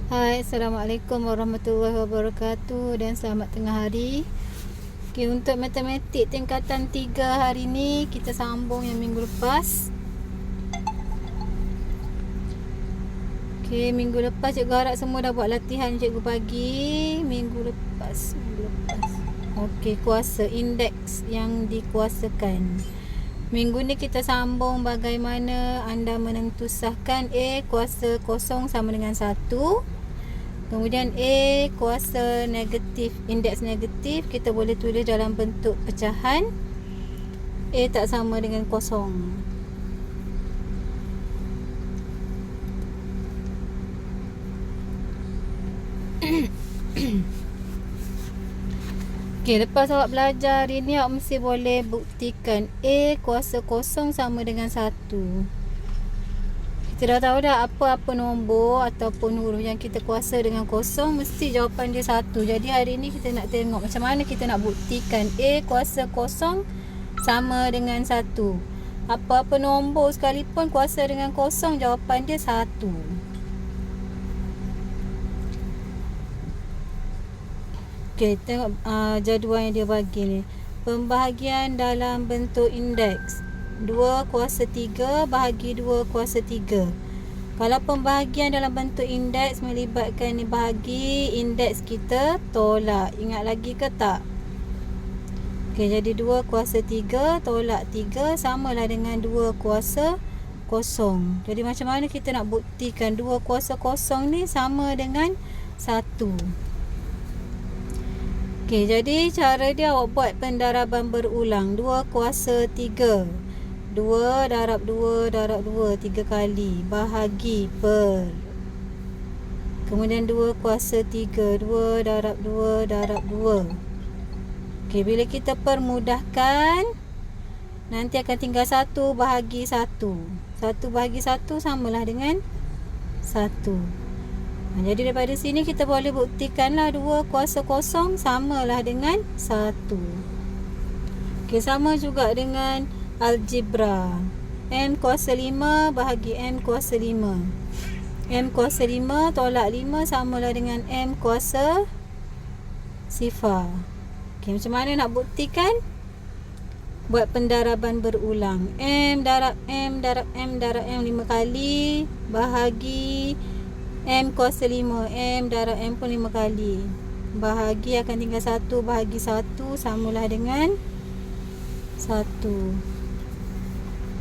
Hai, Assalamualaikum warahmatullahi wabarakatuh dan selamat tengah hari. Okay, untuk matematik tingkatan 3 hari ni kita sambung yang minggu lepas. Okay, minggu lepas cikgu harap semua dah buat latihan cikgu bagi. Minggu lepas. Okay, kuasa indeks yang dikuasakan. Minggu ni kita sambung bagaimana anda menentusahkan A kuasa kosong sama dengan 1. Kemudian A kuasa negatif, indeks negatif kita boleh tulis dalam bentuk pecahan. A tak sama dengan kosong. Okay, lepas awak belajar hari ni awak mesti boleh buktikan A kuasa kosong sama dengan 1. Kita dah tahu dah apa-apa nombor ataupun huruf yang kita kuasa dengan kosong mesti jawapan dia 1. Jadi hari ni kita nak tengok macam mana kita nak buktikan A kuasa kosong sama dengan 1. Apa-apa nombor sekalipun kuasa dengan kosong, jawapan dia 1. Okay, tengok jadual yang dia bagi ni. Pembahagian dalam bentuk indeks 2 kuasa 3 bahagi 2 kuasa 3. Kalau pembahagian dalam bentuk indeks melibatkan ni bahagi, indeks kita tolak. Ingat lagi ke tak? Okay, jadi 2 kuasa 3 tolak 3 samalah dengan 2 kuasa kosong. Jadi macam mana kita nak buktikan 2 kuasa kosong ni sama dengan 1? Okay, jadi cara dia awak buat pendaraban berulang. 2 kuasa 3 2 darab 2 darab 2 3 kali bahagi per. Kemudian 2 kuasa 3 2 darab 2 darab 2. Okay, bila kita permudahkan nanti akan tinggal 1 bahagi 1. 1 bahagi 1 samalah dengan 1. Jadi daripada sini kita boleh buktikanlah 2 kuasa kosong samalah dengan 1. Okay, sama juga dengan algebra. M kuasa 5 bahagi M kuasa 5. M kuasa 5 tolak 5 samalah dengan M kuasa sifar. Okay, macam mana nak buktikan? Buat pendaraban berulang. M darab M darab M darab M 5 kali bahagi M kuasa 5. M darab M pun 5 kali. Bahagi akan tinggal 1 bahagi 1 samalah dengan 1.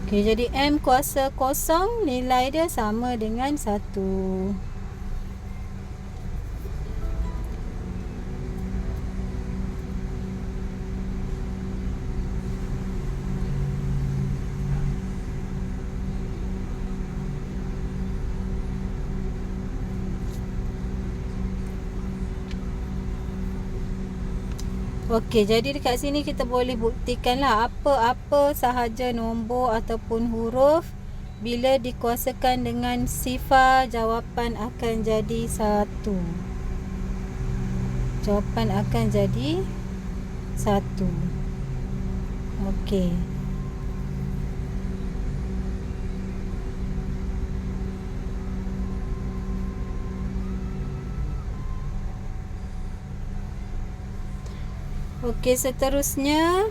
Okey, jadi M kuasa kosong nilai dia sama dengan 1. Okey, jadi dekat sini kita boleh buktikanlah apa-apa sahaja nombor ataupun huruf bila dikuasakan dengan sifar, jawapan akan jadi 1. Jawapan akan jadi 1. Okey. Okey, seterusnya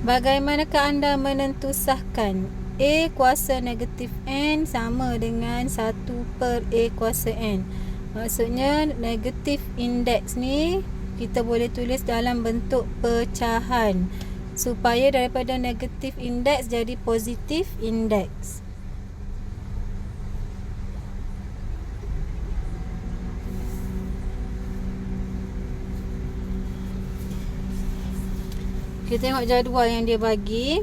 bagaimanakah anda menentusahkan A kuasa negatif N sama dengan 1 per A kuasa N? Maksudnya negatif indeks ni kita boleh tulis dalam bentuk pecahan supaya daripada negatif indeks jadi positif indeks. Kita tengok jadual yang dia bagi.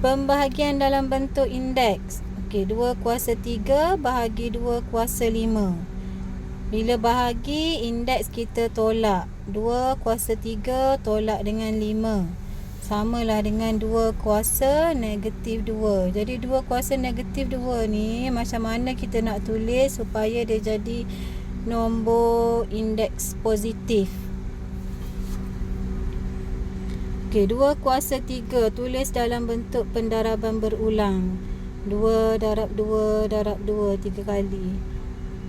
Pembahagian dalam bentuk indeks. Okey, 2 kuasa 3 bahagi 2 kuasa 5. Bila bahagi, indeks kita tolak. 2 kuasa 3 tolak dengan 5. Samalah dengan 2 kuasa negatif 2. Jadi 2 kuasa negatif 2 ni macam mana kita nak tulis supaya dia jadi nombor indeks positif. Okey, 2 kuasa 3 tulis dalam bentuk pendaraban berulang. 2 darab 2 darab 2 3 kali.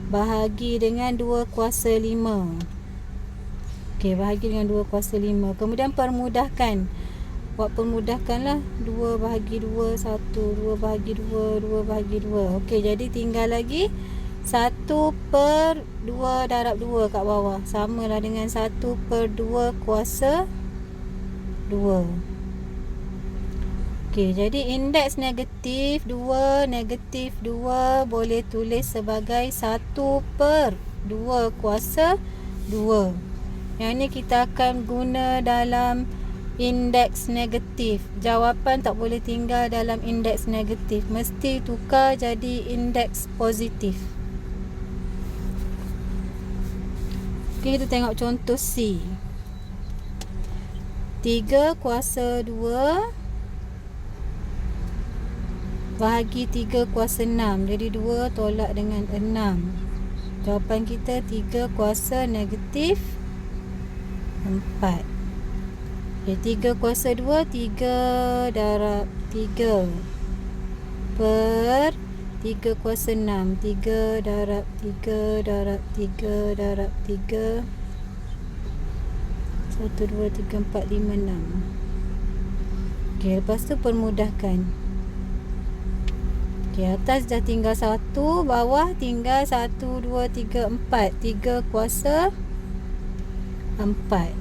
Bahagi dengan 2 kuasa 5. Okey, bahagi dengan 2 kuasa 5. Kemudian permudahkan. Buat permudahkanlah. 2 bahagi 2, 1. 2 bahagi 2, 2 bahagi 2. Okey, jadi tinggal lagi 1 per 2 darab 2 kat bawah. Samalah dengan 1 per 2 kuasa 2. Okey, jadi indeks negatif 2 boleh tulis sebagai 1 per 2 kuasa 2. Yang ni kita akan guna dalam indeks negatif. Jawapan tak boleh tinggal dalam indeks negatif. Mesti tukar jadi indeks positif. Okey, kita tengok contoh C. 3 kuasa 2 bahagi 3 kuasa 6. Jadi 2 tolak dengan 6. Jawapan kita 3 kuasa negatif 4. Okay, 3 kuasa 2, 3 darab 3 per 3 kuasa 6. 3 darab 3 darab 3 darab 3. 1, 2, 3, 4, 5, 6. Okay, lepas tu permudahkan. Okay, atas dah tinggal 1, bawah tinggal 1, 2, 3, 4. 3 kuasa 4.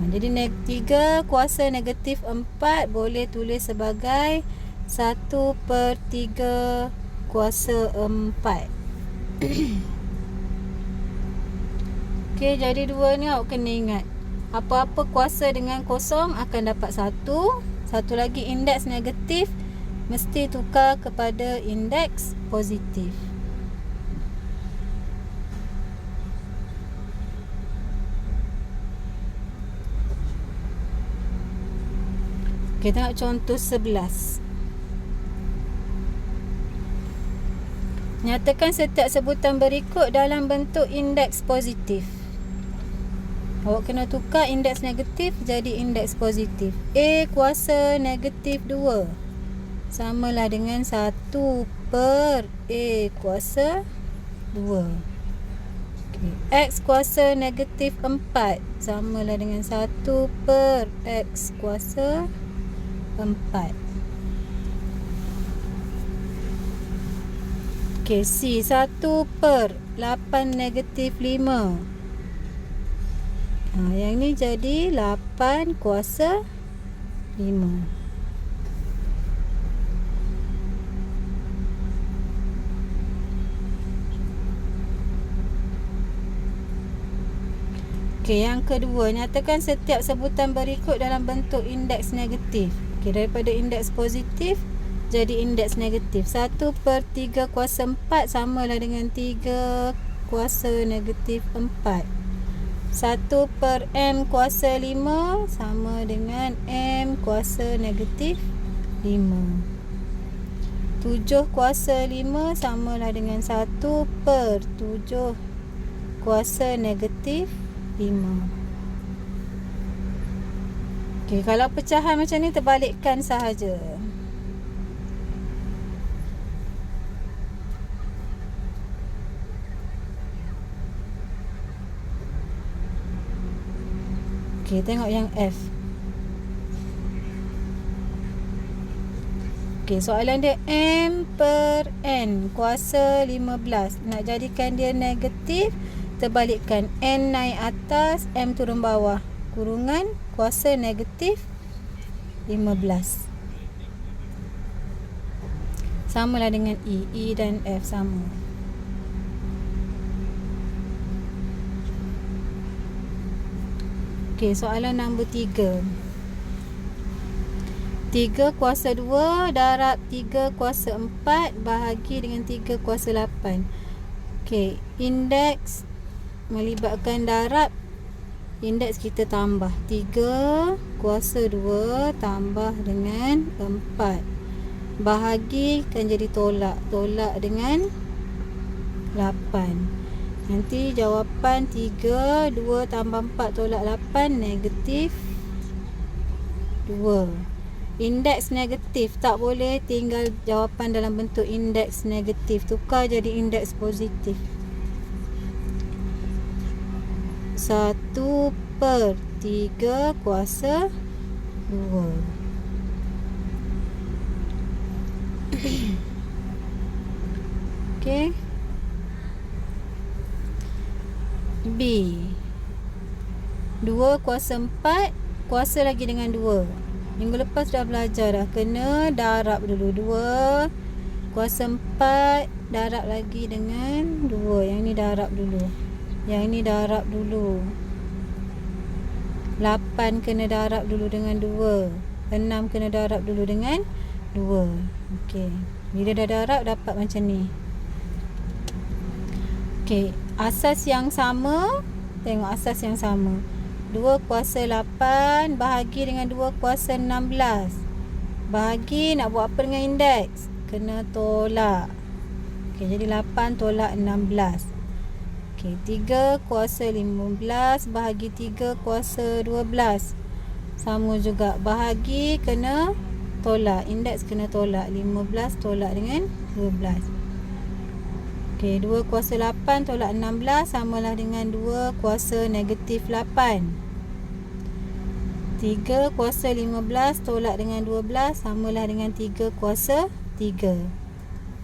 Jadi 3 kuasa negatif 4 boleh tulis sebagai 1 per 3 kuasa 4. Okay, jadi 2 ni awak kena ingat. Apa-apa kuasa dengan kosong akan dapat 1. Satu lagi indeks negatif mesti tukar kepada indeks positif. Kita tengok contoh 11. Nyatakan setiap sebutan berikut dalam bentuk indeks positif. Awak kena tukar indeks negatif jadi indeks positif. A kuasa negatif 2 samalah dengan 1 per A kuasa 2. Okay. X kuasa negatif 4 samalah dengan 1 per X kuasa 4. Okay, C 1 per 8 negatif 5. Yang ni jadi 8 kuasa 5. Okey, yang kedua, nyatakan setiap sebutan berikut dalam bentuk indeks negatif. Okey, daripada indeks positif jadi indeks negatif. 1 per 3 kuasa 4 samalah dengan 3 kuasa negatif 4. 1 per M kuasa 5 sama dengan M kuasa negatif 5. 7 kuasa 5 samalah dengan 1 per 7 kuasa negatif 5. Okey, kalau pecahan macam ni terbalikkan sahaja. Okey, tengok yang F. Okey, soalan dia M per N kuasa 15. Nak jadikan dia negatif, terbalikkan. N naik atas, M turun bawah. Kurungan kuasa negatif 15. Samalah dengan E. E dan F sama. Okey, soalan nombor 3. 3 kuasa 2 darab 3 kuasa 4 bahagi dengan 3 kuasa 8. Okey, indeks melibatkan darab. Indeks kita tambah 3 kuasa 2 tambah dengan 4. Bahagi kan jadi tolak. Tolak dengan 8. Nanti jawapan 3, 2 tambah 4 tolak 8 negatif 2. Indeks negatif, tak boleh tinggal jawapan dalam bentuk indeks negatif, tukar jadi indeks positif. 1/3 kuasa 2. Okey. B 2 kuasa 4 kuasa lagi dengan 2. Minggu lepas dah belajar dah. Kena darab dulu. 2 kuasa 4 darab lagi dengan 2. Yang ni darab dulu. Yang ni darab dulu. 8 kena darab dulu dengan 2. 6 kena darab dulu dengan 2. Okey. Bila dah darab dapat macam ni. Okey. Asas yang sama. Tengok asas yang sama. 2 kuasa 8 bahagi dengan 2 kuasa 16. Bahagi nak buat apa dengan indeks? Kena tolak. Okey, jadi 8 tolak 16. Okey, 3 kuasa 15 bahagi 3 kuasa 12. Sama juga. Bahagi kena tolak. Indeks kena tolak. 15 tolak dengan 12. Okey, 2 kuasa 8 tolak 16 samalah dengan 2 kuasa negatif 8. 3 kuasa 15 tolak dengan 12 samalah dengan 3 kuasa 3.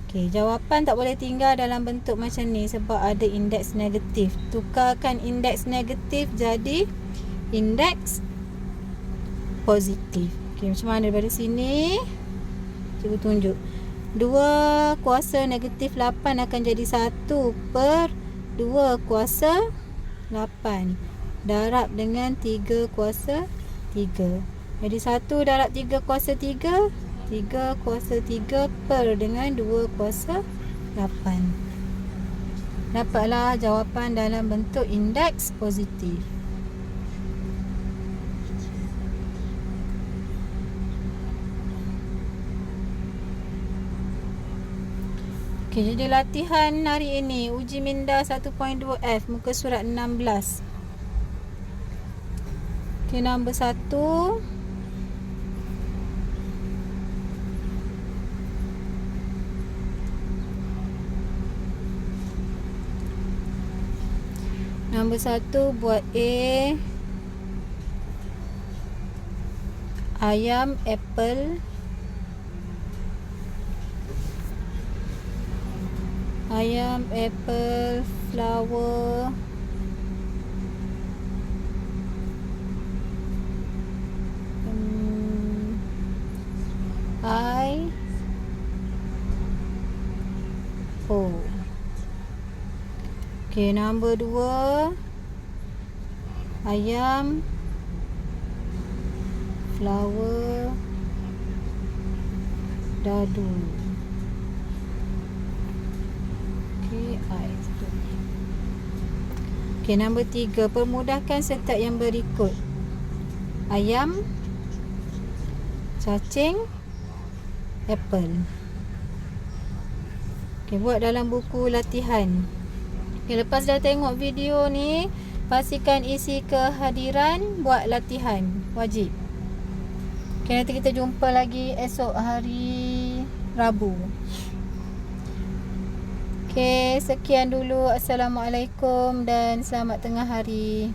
Okey, jawapan tak boleh tinggal dalam bentuk macam ni sebab ada indeks negatif. Tukarkan indeks negatif jadi indeks positif. Okey, macam mana daripada sini? Cikgu tunjuk. 2 kuasa negatif 8 akan jadi 1/2 kuasa 8. Darab dengan 3 kuasa 3. Jadi 1 darab 3 kuasa 3. 3 kuasa 3 per dengan 2 kuasa 8. Dapatlah jawapan dalam bentuk indeks positif. Okey, jadi latihan hari ini uji minda 1.2F muka surat 16. Okey, nombor 1. Nombor 1 buat A. Ayam, apple. Ayam, apple, flower. I, O. Okey, nombor 2. Ayam, flower, dadu. Okey, nombor 3. Permudahkan setiap yang berikut. Ayam, cacing, apple. Okey, buat dalam buku latihan. Okey, lepas dah tengok video ni, pastikan isi kehadiran, buat latihan. Wajib. Okey, nanti kita jumpa lagi esok hari Rabu. Okey, sekian dulu. Assalamualaikum dan selamat tengah hari.